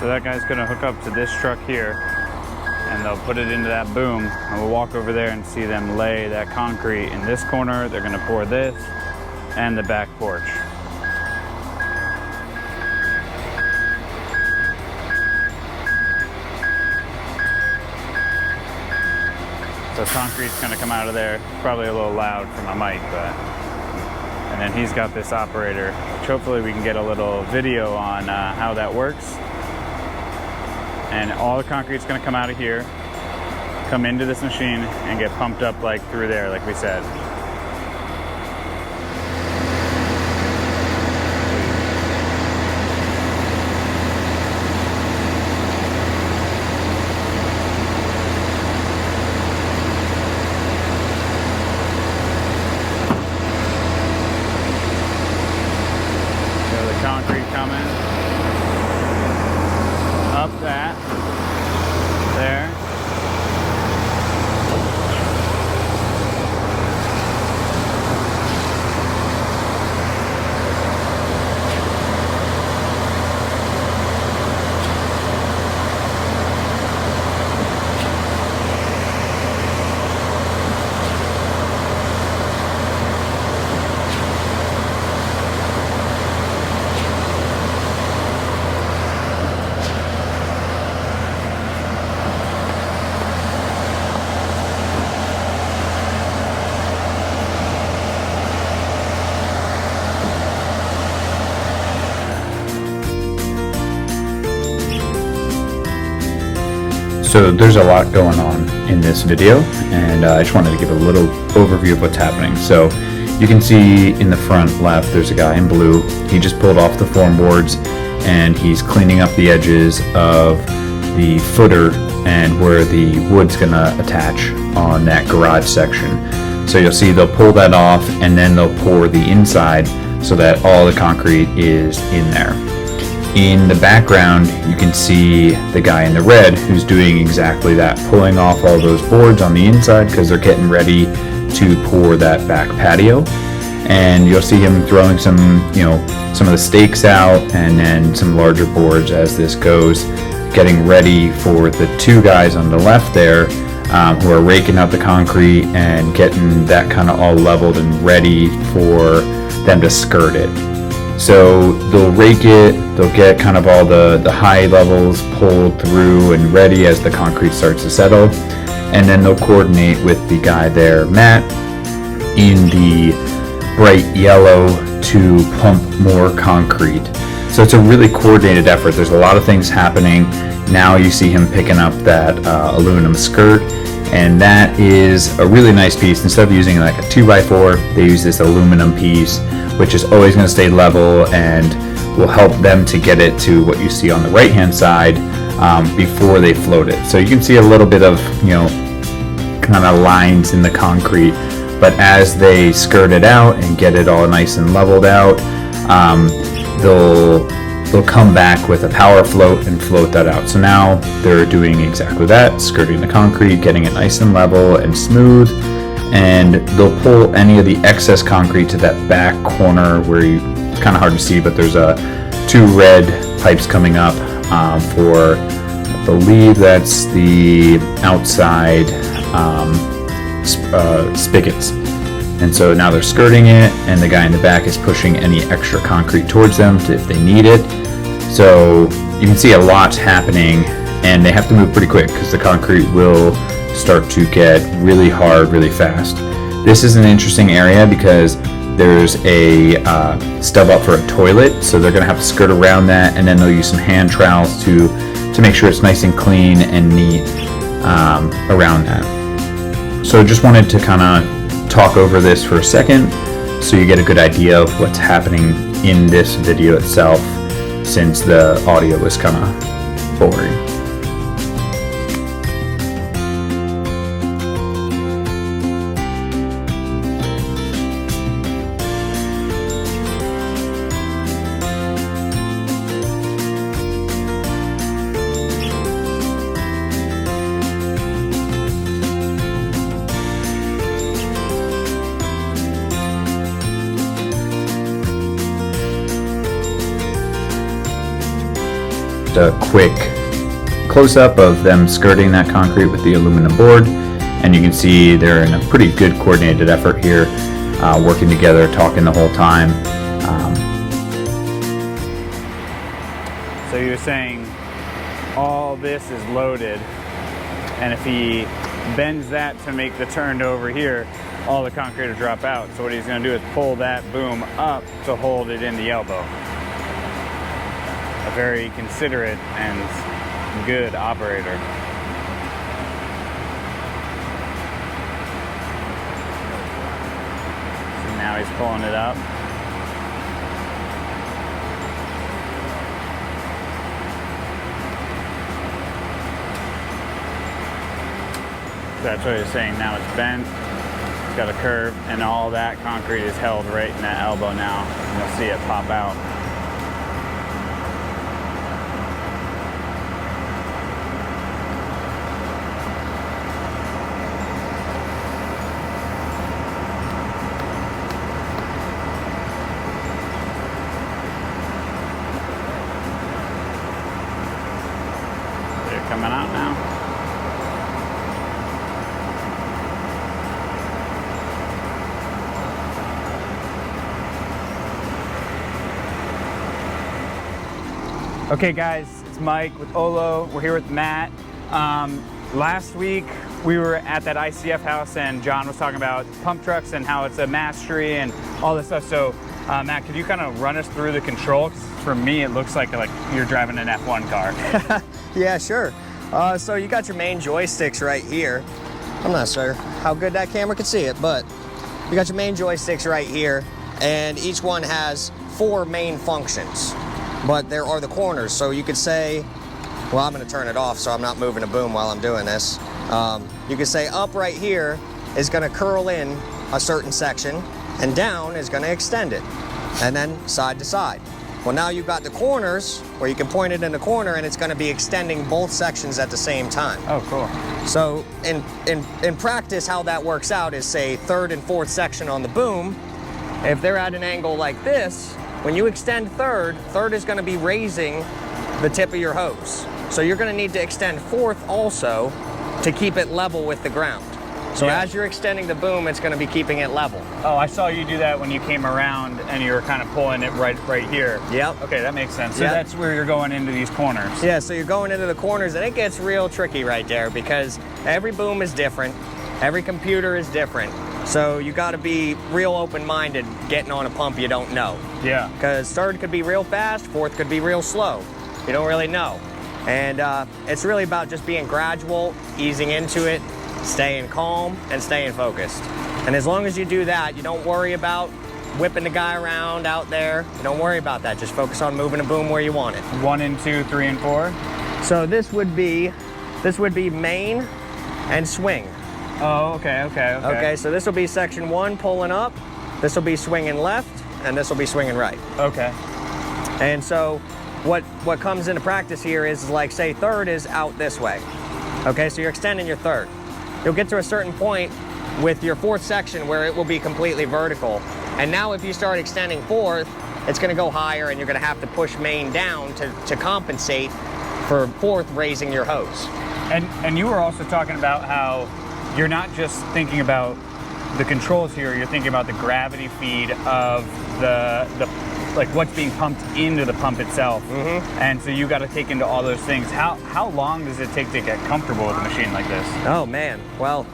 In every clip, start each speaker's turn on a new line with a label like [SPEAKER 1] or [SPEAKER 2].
[SPEAKER 1] So that guy's gonna hook up to this truck here and they'll put it into that boom, and we'll walk over there and see them lay that concrete in this corner. They're gonna pour this and the back porch. So concrete's gonna come out of there. Probably a little loud for my mic, but. And then he's got this operator, which hopefully we can get a little video on how that works. And all the concrete's gonna come out of here, come into this machine, and get pumped up like through there, like we said. Concrete coming up that there.
[SPEAKER 2] So there's a lot going on in this video, and I just wanted to give a little overview of what's happening. So you can see in the front left, there's a guy in blue. He just pulled off the form boards and he's cleaning up the edges of the footer and where the wood's gonna attach on that garage section. So you'll see they'll pull that off and then they'll pour the inside so that all the concrete is in there. In the background, you can see the guy in the red who's doing exactly that, pulling off all those boards on the inside because they're getting ready to pour that back patio. And you'll see him throwing some of the stakes out and then some larger boards as this goes, getting ready for the two guys on the left there who are raking out the concrete and getting that kind of all leveled and ready for them to skirt it. So they'll rake it, they'll get kind of all the high levels pulled through and ready as the concrete starts to settle, and then they'll coordinate with the guy there, Matt, in the bright yellow to pump more concrete. So it's a really coordinated effort. There's a lot of things happening. Now you see him picking up that aluminum skirt, and that is a really nice piece. Instead of using like a 2x4, they use this aluminum piece, which is always going to stay level and will help them to get it to what you see on the right hand side before they float it. So you can see a little bit of kind of lines in the concrete, but as they skirt it out and get it all nice and leveled out, they'll come back with a power float and float that out. So now they're doing exactly that, skirting the concrete, getting it nice and level and smooth, and they'll pull any of the excess concrete to that back corner where it's kind of hard to see, but there's two red pipes coming up for, I believe that's the outside spigots. And so now they're skirting it, and the guy in the back is pushing any extra concrete towards them if they need it. So you can see a lot's happening, and they have to move pretty quick because the concrete will start to get really hard really fast. This is an interesting area because there's a stub up for a toilet, so they're going to have to skirt around that, and then they'll use some hand trowels to make sure it's nice and clean and neat around that. So just wanted to kind of talk over this for a second so you get a good idea of what's happening in this video itself, since the audio was kind of boring. just a quick close-up of them skirting that concrete with the aluminum board, and you can see they're in a pretty good coordinated effort here, working together, talking the whole time.
[SPEAKER 1] So you're saying all this is loaded, and if he bends that to make the turn over here, all the concrete will drop out. So what he's going to do is pull that boom up to hold it in the elbow. A very considerate and good operator. So now he's pulling it up. That's what he's saying. Now it's bent, it's got a curve, and all that concrete is held right in that elbow now. And you'll see it pop out. They're coming out now. Okay guys, it's Mike with OLO. We're here with Matt. Last week we were at that ICF house and John was talking about pump trucks and how it's a mastery and all this stuff. So Matt, could you kind of run us through the control? 'Cause for me it looks like you're driving an F1 car.
[SPEAKER 3] Yeah, sure. So you got your main joysticks right here. I'm not sure how good that camera can see it, but you got your main joysticks right here, and each one has 4 main functions. But there are the corners, so you could say, well, I'm going to turn it off so I'm not moving a boom while I'm doing this. You could say up right here is going to curl in a certain section, and down is going to extend it, and then side to side. Well, now you've got the corners where you can point it in the corner and it's going to be extending both sections at the same time.
[SPEAKER 1] Oh, cool.
[SPEAKER 3] So in practice, how that works out is, say, 3rd and 4th section on the boom, if they're at an angle like this, when you extend 3rd is going to be raising the tip of your hose. So you're going to need to extend 4th also to keep it level with the ground. So
[SPEAKER 1] Yeah.
[SPEAKER 3] as you're extending the boom, it's going to be keeping it level.
[SPEAKER 1] Oh, I saw you do that when you came around and you were kind of pulling it right here.
[SPEAKER 3] Yep.
[SPEAKER 1] Okay, that makes sense. So
[SPEAKER 3] Yep.
[SPEAKER 1] that's where you're going into these corners.
[SPEAKER 3] Yeah, so you're going into the corners, and it gets real tricky right there because every boom is different, every computer is different. So you got to be real open-minded getting on a pump you don't know.
[SPEAKER 1] Yeah.
[SPEAKER 3] Because 3rd could be real fast, 4th could be real slow. You don't really know. And it's really about just being gradual, easing into it, staying calm, and staying focused. And as long as you do that, you don't worry about whipping the guy around out there. You don't worry about that. Just focus on moving a boom where you want it.
[SPEAKER 1] 1 and 2, 3 and 4.
[SPEAKER 3] So this would be main and swing.
[SPEAKER 1] Oh, okay.
[SPEAKER 3] Okay, so this will be section 1 pulling up, this will be swinging left, and this will be swinging right.
[SPEAKER 1] Okay.
[SPEAKER 3] And so what comes into practice here is, like, say 3rd is out this way. Okay, so you're extending your 3rd. You'll get to a certain point with your 4th section where it will be completely vertical. And now if you start extending 4th, it's gonna go higher and you're gonna have to push main down to compensate for 4th raising your hose.
[SPEAKER 1] And you were also talking about how you're not just thinking about the controls here, you're thinking about the gravity feed of the like what's being pumped into the pump itself. Mm-hmm. And so you got to take into all those things. How long does it take to get comfortable with a machine like this?
[SPEAKER 3] Oh man, well,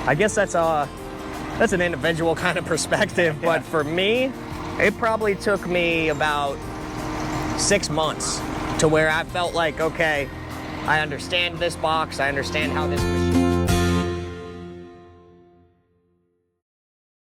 [SPEAKER 3] I guess that's an individual kind of perspective,
[SPEAKER 1] Yeah.
[SPEAKER 3] but for me, it probably took me about 6 months to where I felt like, okay, I understand this box, I understand how this machine